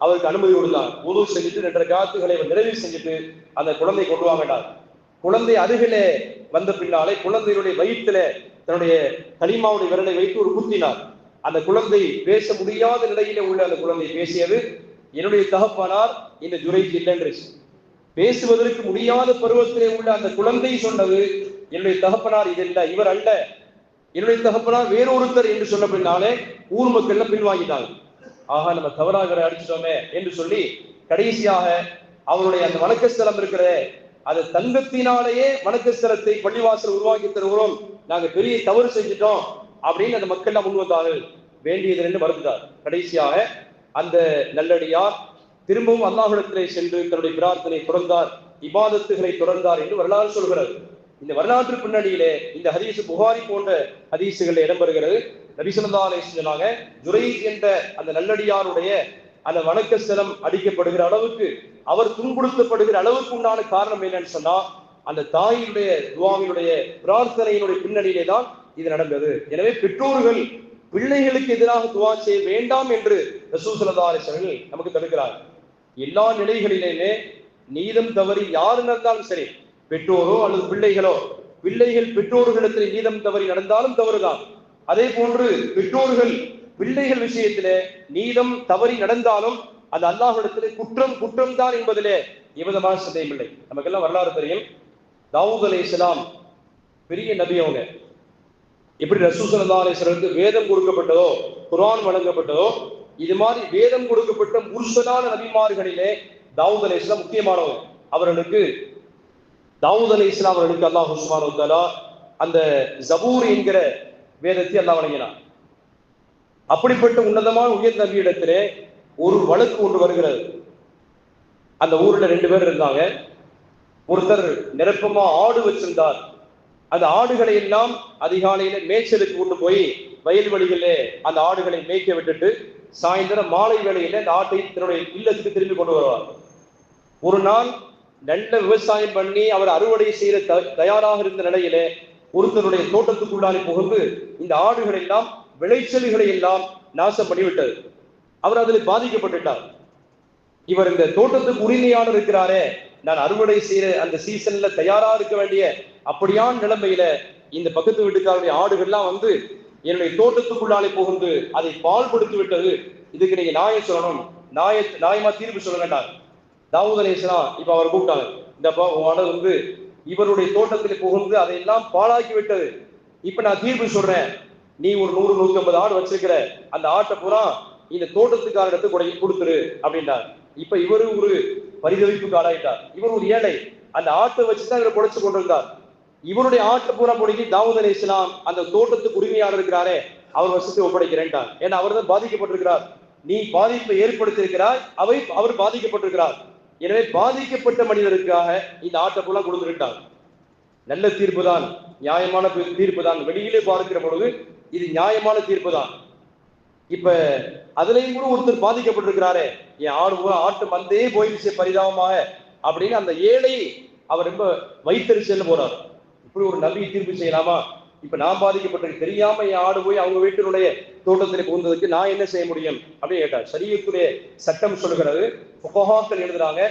அவருக்கு அனுமதி கொடுத்தார். உது செஞ்சுட்டு 2 ரக்காத்துகளை நிறைவு செஞ்சுட்டு அந்த குழந்தை கொண்டு வாங்கினார். குழந்தை அருகிலே வந்த பின்னாலே குழந்தையுடைய வயிற்றில தன்னுடைய கலிமாவுடைய விரலை வைத்து ஒரு குத்தினார். அந்த குழந்தை பேச முடியாத நிலையில உள்ள அந்த குழந்தை பேசியது, என்னுடைய தகப்பனார் இந்த ஜுரைஜ் இல்லை என்று. பேசுவதற்கு முடியாத பருவத்திலே உள்ள அந்த குழந்தை சொன்னது, என்னுடைய தகப்பனார் இது இல்ல, இவர் அல்ல, என்னுடைய தகப்பனார் வேறொருத்தர் என்று சொன்ன பின்னாலே ஊர் மக்கள் பின்வாங்கிட்டாங்க. ஆகா, நம்ம தவறாக அடிச்சிட்டோமே என்று சொல்லி கடைசியாக அவருடைய அந்த வணக்கஸ்தலம் இருக்கிற அது தங்கத்தினாலேயே வணக்கஸ்தலத்தை பள்ளிவாசல் உருவாக்கி தருகிறோம், நாங்க பெரிய தவறு செஞ்சிட்டோம் அப்படின்னு அந்த மக்கள் முன் வந்தார்கள். வேண்டியது என்று மறுத்தார். கடைசியாக அந்த நல்லடியார் திரும்பவும் அல்லாஹ்விடத்திலே சென்று தன்னுடைய பிரார்த்தனை தொடர்ந்தார், இபாதத்துகளை தொடர்ந்தார் என்று வரலாறு சொல்கிறது. இந்த வரலாற்று பின்னணியிலே இந்த ஹதீஸ் புகாரி போன்ற ஹதீசுகள் இடம்பெறுகிறது. நபி ஸல்லல்லாஹு அலைஹி வஸல்லம் சொன்னாங்க, ஜுரைஜ் என்ற அந்த நல்லடியாருடைய அந்த வணக்கஸ்தலம் அடிக்கப்படுகிற அளவுக்கு, அவர் துன்புறுத்தப்படுகிற அளவுக்கு உண்டான காரணம் என்னன்னு சொன்னா அந்த தாயினுடைய துஆவினுடைய பிரார்த்தனையினுடைய பின்னணியிலே தான் இது நடந்தது. எனவே பெற்றோர்கள் பிள்ளைகளுக்கு எதிராக துஆ செய்ய வேண்டாம் என்று ரசூல் ஸல்லல்லாஹு அலைஹி வஸல்லம் நமக்கு தடுக்கிறார். எல்லா நிலைகளிலுமே நீதம் தவறி யாரு நடந்தாலும் சரி, பெற்றோரோ அல்லது பிள்ளைகளோ, பிள்ளைகள் பெற்றோர்களிடத்தில் நீதம் தவறி நடந்தாலும் தவறுதான். அதே போன்று பெற்றோர்கள் பிள்ளைகள் விஷயத்திலே நீதம் தவறி நடந்தாலும் அது அல்லாஹ்விடத்திலே குற்றம் தான் என்பதிலே எவ்விதமான சந்தேகம் இல்லை. நமக்கெல்லாம் வரலாறு தெரியும். தாவூத் அலைஹிஸ்ஸலாம் பெரிய நபி. அவங்க எப்படி ரசூல் ஸல்லல்லாஹு அலைஹி வஸல்லம் வேதம் கொடுக்கப்பட்டதோ, குர்ஆன் வழங்கப்பட்டதோ, இது மாதிரி வேதம் கொடுக்கப்பட்ட முர்சலான நபிமார்களிலே தாவூத் அலைஹிஸ்ஸலாம் முக்கியமானவங்க. அவர்களுக்கு தாவூத் அலைஹிஸ்ஸலாம் அவர்களுக்கு அல்லாஹ் சுப்ஹானஹு வ தஆலா அந்த ஜபூர் என்கிற வேதத்தை அல்லாஹ் வழங்கினார். அப்படிப்பட்ட உன்னதமான உயர் நபியிடத்திலே ஒரு வழக்கு ஒன்று வருகிறது. அந்த ஊர்ல 2 பேர் இருந்தாங்க. ஒருத்தர் நிரப்பமா ஆடு வச்சிருந்தார். அந்த ஆடுகளை எல்லாம் அதிகாலையில மேய்ச்சலுக்கு கொண்டு போய் வயல்வெளிகளிலே அந்த ஆடுகளை மேய்க்க விட்டுட்டு சாயந்தரம் மாலை வேளையில அந்த ஆட்டை தன்னுடைய இல்லத்துக்கு திரும்பி கொண்டு வருவார். ஒரு நாள் நல்ல விவசாயம் பண்ணி அவர் அறுவடை செய்ய தயாராக இருந்த நிலையிலே ஒருத்தருடைய தோட்டத்துக்குள்ளாலே புகுந்து இந்த ஆடுகள் எல்லாம் விளைச்சல்களை எல்லாம் நாசம் பண்ணிவிட்டது. அவர் அதில் பாதிக்கப்பட்டுட்டார். இவர் இந்த தோட்டத்துக்கு உரிமையாளர் இருக்கிறாரே, நான் அறுவடை செய்யற அந்த சீசன்ல தயாரா இருக்க வேண்டிய அப்படியான நிலைமையில இந்த பக்கத்து வீட்டுக்காருடைய ஆடுகள்லாம் வந்து என்னுடைய தோட்டத்துக்குள்ளாலே புகுந்து அதை பால்படுத்தி விட்டது. இதுக்கு நீங்க நியாயம் சொல்லணும், நியாயமா தீர்ப்பு சொல்ல வேண்டாம். தாவூத் அலைஹிஸ்ஸலாம் இப்ப அவர் கூப்பிட்டாங்க, இந்தப்பா உன் ஆடு வந்து இவருடைய தோட்டத்தில் புகுந்து அதையெல்லாம் பாழாக்கி விட்டது. இப்ப நான் தீர்ப்பு சொல்றேன், நீ ஒரு 100-150 ஆடு வச்சிருக்கிற அந்த ஆட்டை பூரா இந்த தோட்டத்துக்காரத்து கொடுத்துரு அப்படின்றார். இப்ப இவரு ஒரு பரிதவிப்புக்கு ஆளாயிட்டார். இவர் ஒரு ஏழை, அந்த ஆட்டை வச்சுதான் இவரை குறைச்சு கொண்டிருந்தார். இவருடைய ஆட்டை பூரா பிடிக்கி தாவூத் அலைஹிஸ்ஸலாம் அந்த தோட்டத்துக்கு உரிமையாளர் இருக்கிறாரே அவர் வசத்தை ஒப்படைக்கிறேன்ட்டார். ஏன்னா அவர் தான் பாதிக்கப்பட்டிருக்கிறார். நீ பாதிப்பை ஏற்படுத்தியிருக்கிறாய், அவர் பாதிக்கப்பட்டிருக்கிறார். எனவே பாதிக்கப்பட்ட மனிதருக்காக இந்த ஆட்டை பூரா கொடுத்துட்டார். நல்ல தீர்ப்பு தான், நியாயமான தீர்ப்பு தான். வெளியிலே பார்க்கிற பொழுது இது நியாயமான தீர்ப்பு தான். இப்ப அதுலயும் கூட ஒருத்தர் பாதிக்கப்பட்டிருக்கிறாரே, என் ஆட்டு மந்தே போயிடுச்சு பரிதாபமாக அப்படின்னு அந்த ஏழை அவர் ரொம்ப வைத்தறிச்சல்ல போறார். இப்படி ஒரு நபி தீர்ப்பு செய்யலாமா? இப்ப நான் பாதிக்கப்பட்டிருக்க தெரியாம என் ஆடு போய் அவங்க வீட்டினுடைய தோட்டத்தில் புகுந்ததுக்கு நான் என்ன செய்ய முடியும் அப்படின்னு கேட்டார். ஷரியத்துடைய சட்டம் சொல்கிறது, ஃபுகஹாக்கள் எழுதுறாங்க,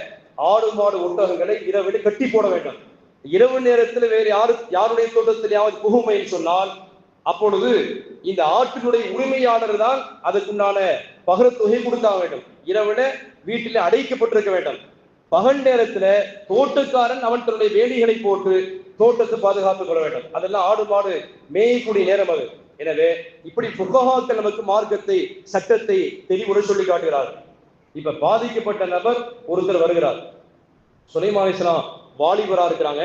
ஆடு மாடு ஒட்டகங்களை இரவில் கட்டி போட வேண்டும். இரவு நேரத்தில் வேறு யாருடைய தோட்டத்திலேயாவது புகுமைன்னு சொன்னால் அப்பொழுது இந்த ஆட்டினுடைய உரிமையாளர் தான் அதுக்குண்டான பகல் தொகை கொடுக்க வேண்டும். இரவுல வீட்டில அடைக்கப்பட்டிருக்க வேண்டும். பகல் நேரத்துல தோட்டக்காரன் அவன் தன்னுடைய வேலிகளை போட்டு தோட்டத்தை பாதுகாத்துக் கொள்ள வேண்டும். அதெல்லாம் ஆடு மாடு மேயக்கூடிய நேரம் அது. எனவே இப்படி ஃபுகஹாக்கள் நமக்கு மார்க்கத்தை சட்டத்தை தெளிவுரை சொல்லி காட்டுகிறார். இப்ப பாதிக்கப்பட்ட நபர் ஒருத்தர் வருகிறார். சுலைமான் அலைஹிஸ்ஸலாம் வாலிபரா இருக்கிறாங்க.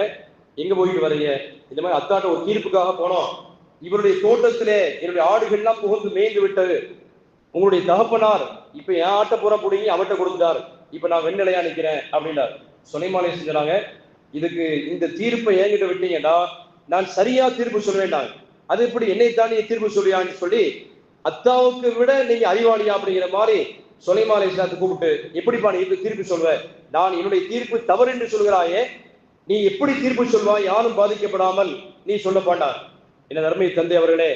எங்க போயிட்டு வரீங்க? இந்த மாதிரி அத்தாட்ட ஒரு தீர்ப்புக்காக போனோம், இவருடைய தோட்டத்திலே என்னுடைய ஆடுகள்லாம் புகுந்து மேய்ந்து விட்டது, உங்களுடைய தகப்பனார் இப்ப என் ஆட்டை பூரா பிடிங்கி அவர்கிட்ட கொடுத்துட்டார், இப்ப நான் வெண்ணிலையா நிக்கிறேன் அப்படின்னார். சுலைமான் அலைஹிஸ்ஸலாம் சொன்னாங்க, இதுக்கு இந்த தீர்ப்பை என்கிட்ட விட்டீங்கன்னா நான் சரியா தீர்ப்பு சொல்வேன். அது எப்படி என்னை தாண்டி தீர்ப்பு சொல்லியான்னு சொல்லி அத்தாவுக்கு விட நீங்க அறிவாளியா அப்படிங்கிற மாதிரி சுலைமான் அலைஹிஸ்ஸலாத்தை கூப்பிட்டு, எப்படிப்பா நீ தீர்ப்பு சொல்வ? நான் என்னுடைய தீர்ப்பு தவறு என்று சொல்கிறாயே, நீ எப்படி தீர்ப்பு சொல்வாய்? யாரும் பாதிக்கப்படாமல் நீ சொல்லப்பாண்டார். என்ன தர்மை தந்தை அவர்களே,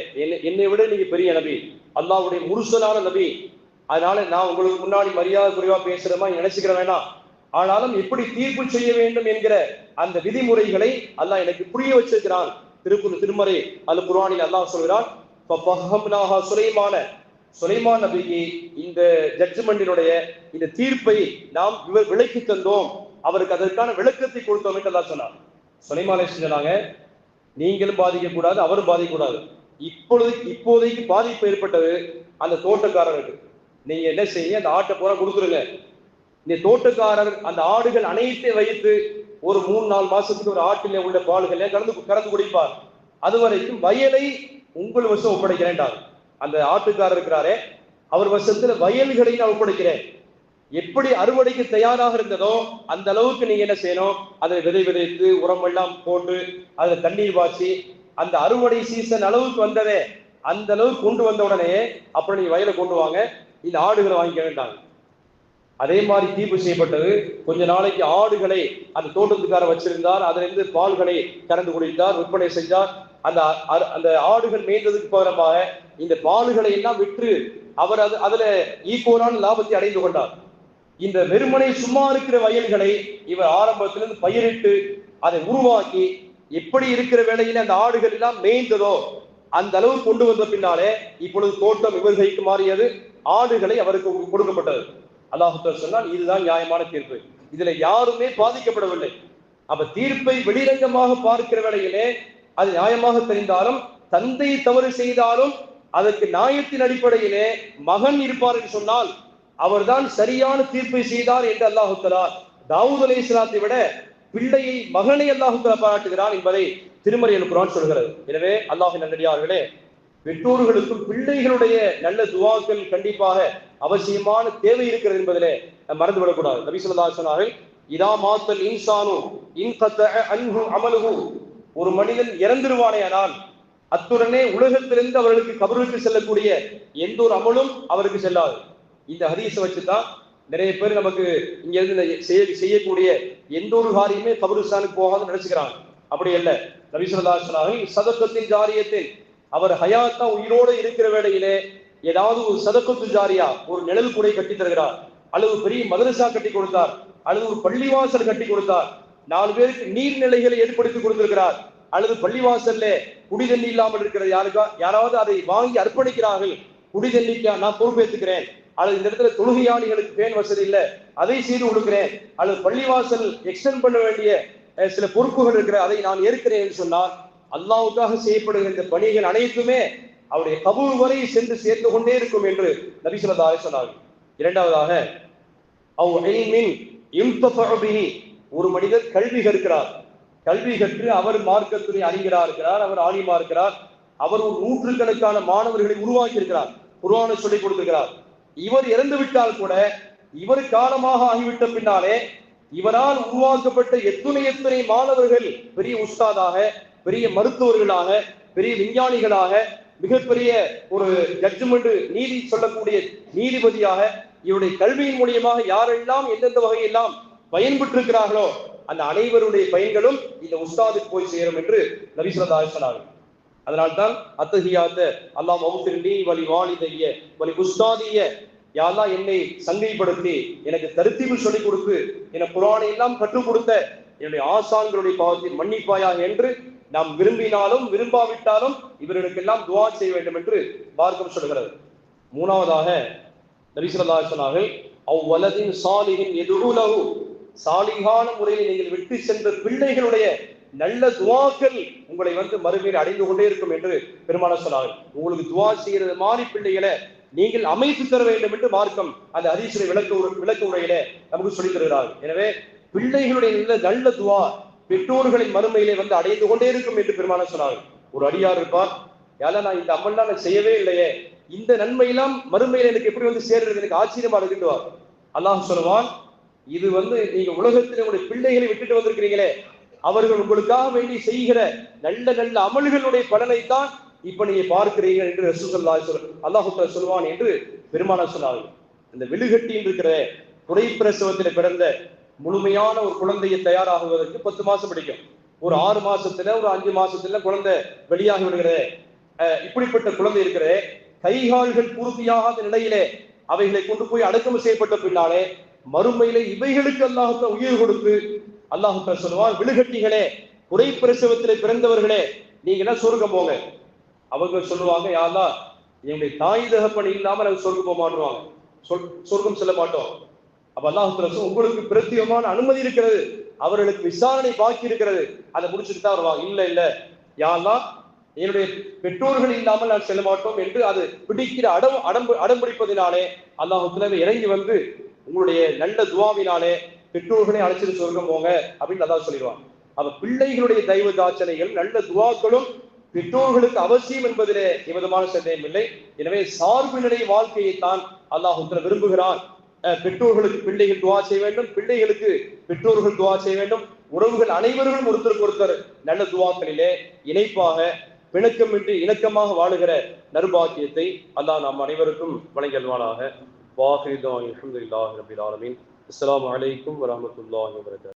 என்னை விட நீங்க பெரிய நபி, அல்லாஹ்வுடைய முர்சலான நபி. அதனால நான் உங்களுக்கு முன்னாடி மரியாதை குறைவா பேசுற மாதிரி நினைச்சுக்கிற வேணாம். ஆனாலும் எப்படி தீர்ப்பு செய்ய வேண்டும் என்கிற அந்த விதிமுறைகளை அல்லாஹ் எனக்கு புரிய வச்சிருக்கிறான். திருமறை அல் குர்ஆனில் அல்லாஹ் சொல்கிறான், சுலைமான் நபிக்கு இந்த ஜட்ஜ்மெண்டினுடைய இந்த தீர்ப்பை நாம் விளக்கி தந்தோம், அவருக்கு அதற்கான விளக்கத்தை கொடுத்தோம் என்று அல்லாஹ் சொன்னார். சுலைமான் அலைஹிஸ்ஸலாம் சொன்னாங்க, நீங்களும் பாதிக்கக்கூடாது, அவரும் பாதிக்கக்கூடாது. இப்போதைக்கு பாதிப்பு ஏற்பட்டது அந்த தோட்டக்காரருக்கு. நீங்க என்ன செய்யுங்க, அந்த ஆட்டை பூரா கொடுத்துருங்க. இந்த தோட்டக்காரர் அந்த ஆடுகள் அனைத்தை வைத்து ஒரு 3-4 மாசத்துக்கு ஒரு ஆட்டிலே உள்ள பால்களை கறந்து குடிப்பார். அது வரைக்கும் வயலை உங்கள் வசம் ஒப்படைக்கிறேன்டார். அந்த ஆட்டுக்காரர் இருக்கிறாரே, அவர் வசத்துல வயல்களை நான் ஒப்படைக்கிறேன். எப்படி அறுவடைக்கு தயாராக இருந்ததோ அந்த அளவுக்கு நீங்க என்ன செய்யணும், அதை விதைத்து உரம் எல்லாம் போட்டு அதுல தண்ணீர் பாய்ச்சி அந்த அறுவடை சீசன் அளவுக்கு வந்ததே அந்த அளவுக்கு கொண்டு வந்த உடனே அப்புறம் நீங்க வயலை கொண்டு வாங்க, இந்த ஆடுகளை வாங்கிக்க வேண்டாங்க. அதே மாதிரி தீர்ப்பு செய்யப்பட்டது. கொஞ்ச நாளைக்கு ஆடுகளை அந்த தோட்டத்துக்காரர் வச்சிருந்தார். அதுல இருந்து பால்களை கறந்து குடித்தார், விற்பனை செஞ்சார். அந்த ஆடுகள் மேய்ந்ததுக்கு பகரமாக இந்த பால்களை எல்லாம் விற்று அவர் அதுல ஈக்குவலான லாபத்தை அடைந்து கொண்டார். இந்த வெறுமனை சும்மா இருக்கிற வயல்களை இவர் ஆரம்பத்திலிருந்து பயிரிட்டு அதை உருவாக்கி எப்படி இருக்கிற வேளையில அந்த ஆடுகள் எல்லாம் மேய்ந்ததோ அந்த அளவு கொண்டு வந்த பின்னாலே இப்பொழுது தோட்டம் இவர் கைக்கு மாறியது, ஆடுகளை அவருக்கு கொடுக்கப்பட்டது. அல்லாஹ் சொன்னால் இதுதான் நியாயமான தீர்ப்பு, இதுல யாருமே பாதிக்கப்படவில்லை. அப்ப தீர்ப்பை வெளிரங்கமாக பார்க்கிற வேளையிலே அது நியாயமாக தெரிந்தாலும், தந்தை தவறு செய்தாலும் அதற்கு நியாயத்தின் அடிப்படையிலே மகன் இருப்பார் என்று சொன்னால் அவர்தான் சரியான தீர்ப்பை செய்தார் என்று அல்லாஹ் தஆலா தாவூத் அலைஹிஸ்ஸலாத்தை விட பிள்ளையை மகனை அல்லாஹ் தஆலா பாராட்டுகிறான் என்பதை திருமறையில் குர்ஆன் சொல்கிறது. எனவே அல்லாஹ்வின் நல்லடியார்களே, பெற்றோர்களுக்கும் பிள்ளைகளுடைய நல்ல துஆக்கள் கண்டிப்பாக அவசியமான தேவை இருக்கிறது என்பதிலே மறந்துவிடக்கூடாது. நபி ஸல்லல்லாஹு அலைஹி வஸல்லம் இதா மாத்தல் இன்சானு இன்கதஅ அன்ஹு அமலுஹு, ஒரு மனிதன் இறந்துருவானேயானால் அத்துடனே உலகத்திலிருந்து அவர்களுக்கு கபருக்கு செல்லக்கூடிய எந்த ஒரு அமலும் அவருக்கு செல்லாது. இந்த ஹதீஸை வச்சுதான் நிறைய பேர் நமக்கு இங்க இருந்து செய்யக்கூடிய எந்த ஒரு காரியமே கபருஸ்தானுக்கு போகாதுன்னு நினைச்சுக்கிறாங்க. அப்படி அல்ல. நபி ஸல்லல்லாஹு அலைஹி வஸல்லம் சதக்கத்தின் ஜாரியத்தில் அவர் ஹயாத்தா உயிரோடு இருக்கிற வேளையிலே ஏதாவது ஒரு சதக்கத்து ஜாரியா, ஒரு நிழல் கூடை கட்டி தருகிறார், அல்லது பெரிய மதரசா கட்டி கொடுத்தார், அல்லது ஒரு பள்ளிவாசல் கட்டி கொடுத்தார், 4 பேருக்கு நீர்நிலைகளை ஏற்படுத்தி கொடுத்திருக்கிறார், அல்லது பள்ளிவாசல்ல குடிதண்ணி இல்லாமல் இருக்கிறது யாராவது அதை வாங்கி அர்ப்பணிக்கிறார்கள், குடிதண்ணிக்கா நான் பொறுப்பேற்றுக்கிறேன், அல்லது இந்த இடத்துல தொழுகையாளிகளுக்கு பேன் வசதி இல்லை அதை செய்து கொடுக்கிறேன், அல்லது பள்ளிவாசல் எக்ஸ்டெண்ட் பண்ண வேண்டிய சில பொறுப்புகள் இருக்கிற அதை நான் ஏற்கிறேன் என்று சொன்னால் அல்லாஹ்வுக்காக செய்யப்படுகிற இந்த பணிகள் அனைத்துமே அவருடைய கபூர் வரை சென்று சேர்ந்து கொண்டே இருக்கும் என்று நபி ஸல்லல்லாஹு அலைஹி வஸல்லம் சொன்னார்கள். இரண்டாவதாக ஒரு மனிதர் கல்வி கற்கிறார், கல்வி கற்று அவர் மார்க்கத்துறை அறிஞரா இருக்கிறார், அவர் ஆலிமா இருக்கிறார், அவர் ஒரு நூற்றுக்கணக்கான மாணவர்களை உருவாக்கி இருக்கிறார், குர்ஆனை சொல்லிக் கொடுத்திருக்கிறார். இவர் இறந்து விட்டால் கூட இவர் காலமாக ஆகிவிட்ட பின்னாலே இவரால் உருவாக்கப்பட்ட எத்தனை மாணவர்கள் பெரிய உஸ்தாதாக, பெரிய மருத்துவர்களாக, பெரிய விஞ்ஞானிகளாக, மிகப்பெரிய ஒரு ஜட்ஜ்மெண்ட் நீதி சொல்லக்கூடிய நீதிபதியாக இவருடைய கல்வியின் மூலியமாக யாரெல்லாம் எந்தெந்த வகையெல்லாம் பயன்பெற்றிருக்கிறார்களோ அந்த அனைவருடைய பயன்களும் இந்த உஸ்தாதுக்கு போய் சேரும் என்று நபி ஸல்லல்லாஹு அலைஹி வஸல்லம். அதனால்தான் அத்தஹியாத்த அல்லாஹ் மௌஃபிர்லி வலி வாலிதைய வலி உஸ்தாதிய, யா அல்லாஹ் என்னை சங்கைப்படுத்தி எனக்கு தர்த்தீபு சொல்லிக் கொடுத்து எனக்கு குர்ஆனை எல்லாம் கற்றுக் கொடுத்த என்னுடைய ஆசான்களுடைய பாவத்தை மன்னிப்பாயாக என்று நாம் விரும்பினாலும் விரும்பாவிட்டாலும் இவர்களுக்கெல்லாம் துஆ செய்ய வேண்டும் என்று மார்க்கம் சொல்கிறது. மூணாவதாக நபி ஸல்லல்லாஹு அலைஹி வஸல்லம் அவ் வலதின் சாலிஹின் யதுஉ லஹு, சாலிஹான முறையில் நீங்கள் விட்டு சென்ற பிள்ளைகளுடைய நல்ல துஆக்கள் உங்களை மறுமையில் அடைந்து கொண்டே இருக்கும் என்று பெருமானார் சொன்னார்கள். உங்களுக்கு துஆ செய்யறது மாதிரி பிள்ளைகளை நீங்கள் அமைத்து தர வேண்டும் என்று மார்க்கம் அந்த ஹதீஸிலே விளக்க உரையிலே நமக்கு சொல்லித் தருகிறார்கள். எனவே பிள்ளைகளுடைய நல்ல துஆ பெற்றோர்களின் மறுமையிலே அடைந்து கொண்டே இருக்கும் என்று பெருமானார் சொன்னார்கள். ஒரு அடியார் இருப்பார், யாரா நான் இந்த அமல்லாம் நான் செய்யவே இல்லையே, இந்த நன்மையெல்லாம் மறுமையில எனக்கு எப்படி சேர்றது, எனக்கு ஆச்சரியமா இருக்குவார். அல்லாஹ் சொல்லுவான், இது நீங்க உலகத்தில் உங்களுடைய பிள்ளைகளை விட்டுட்டு வந்திருக்கிறீங்களே, அவர்கள் உங்களுக்காக வேண்டி செய்கிற நல்ல நல்ல அமல்களுடைய பலனைத்தான் இப்ப நீங்க பார்க்கிறீர்கள் என்று அல்லாஹ் சொல்லுவான் என்று பெருமானார் சொன்னார்கள். இந்த விழுகட்டின்னு இருக்கிற துறைப்பிரசவத்தில் பிறந்த முழுமையான ஒரு குழந்தையை தயாராகுவதற்கு 10 மாசம் பிடிக்கும். ஒரு 6 மாசத்துல ஒரு 5 மாசத்துல குழந்தை வெளியாகி விடுகிற இப்படிப்பட்ட குழந்தை இருக்கிற கைகால்கள் பூர்த்தியாகாத நிலையிலே அவைகளை கொண்டு போய் அடக்கம் செய்யப்பட்ட பின்னாலே மறுமையிலே இவைகளுக்கு அல்லாஹ் உயிர் கொடுத்து அல்லாஹ் சொல்லுவார், விழுகட்டிகளே, குறைப்பிரசவத்திலே பிறந்தவர்களே, நீங்க என்ன சொர்க்கம் போங்க. அவங்க சொல்லுவாங்க, யா அல்லாஹ் என்னுடைய தாய் தகப்பன் இல்லாம நாங்க சொர்க்கம் போக மாட்டுவாங்க, சொர்க்கம் செல்ல மாட்டோம். அப்ப அல்லாஹ் உங்களுக்கு பிரத்யேகமான அனுமதி இருக்கிறது, அவர்களுக்கு விசாரணை பாக்கி இருக்கிறது, அதை முடிச்சுட்டு தான் வருவாங்க. இல்ல யா அல்லாஹ் என்னுடைய பெற்றோர்கள் இல்லாமல் நான் செல்ல மாட்டோம் என்று அது பிடிக்கிற அடம்பிடிப்பதினாலே அல்லாஹ் தஆலா இறங்கி வந்து உங்களுடைய நல்ல துவாவினாலே பெற்றோர்களை அழைச்சிட்டு சொர்க்கம் போங்க அப்படின்னு அல்லாஹ் சொல்லிடுவான். அப்ப பிள்ளைகளுடைய தெய்வ தாட்சணைகள் நல்ல துவாக்களும் பெற்றோர்களுக்கு அவசியம் என்பதிலே எவ்விதமான சந்தேகம் இல்லை. எனவே சார்பு நிலை வாழ்க்கையைத்தான் அல்லாஹ் விரும்புகிறான். பெற்றோர்களுக்கு பிள்ளைகள் துவா செய்ய வேண்டும், பிள்ளைகளுக்கு பெற்றோர்கள் துவா செய்ய வேண்டும். உறவுகள் அனைவரும் ஒருத்தருக்கு ஒருத்தர் நல்ல துவாக்களிலே இணைப்பாக பிணக்கமின்றி இணக்கமாக வாழுகிற நற்பாக்கியத்தை அல்லாஹ் நாம் அனைவருக்கும் வழங்கல்வானாக. வாஹிரு தஅவானா அல்ஹம்துலில்லாஹி ரப்பில் ஆலமீன். அஸ்ஸலாமு அலைக்கும் வரஹ்மத்துல்லாஹி வபரகாத்துஹு.